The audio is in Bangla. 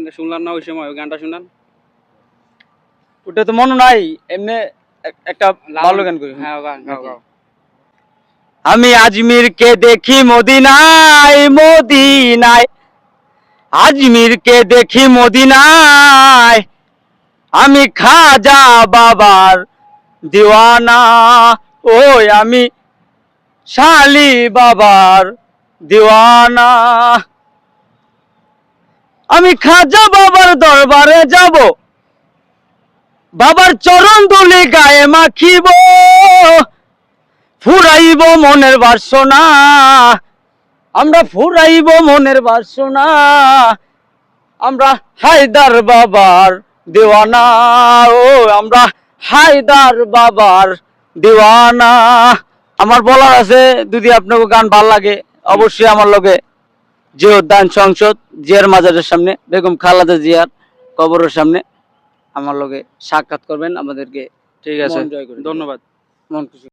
আপনি শুনলেন না ওই সময় ওই গানটা শুনলেন? ওটা তো মনে নাই, এমনি একটা ভালো গান করি। হ্যাঁ গান গাও গাও। আমি আজমিরকে দেখি মদিনায় মদিনায়, আজমিরকে দেখি মদিনায়, আমি খাজা বাবার দিওয়ানা, ওই আমি শালি বাবার দিওয়ানা। আমি খাজা বাবার দরবারে যাব, বাবার চরণ ধুলি গায়ে মাখিব, ফুরাইব মনের বাসনা, আমরা ফুরাইব মনের বাসনা, আমরা হায়দার বাবার দিওয়ানা, ও আমরা হায়দার বাবার দিওয়ানা। আমার বলার আছে, যদি আপনাকে গান ভাল লাগে অবশ্যই আমার লগে জিয়া উদ্যান সংসদ, জিয়ার মাজারের সামনে, বেগম খালেদা জিয়ার কবরের সামনে আমার লগে সাক্ষাৎ করবেন, আমাদেরকে ঠিক আছে, মন জয় করে দিবেন। ধন্যবাদ। মন খুশি।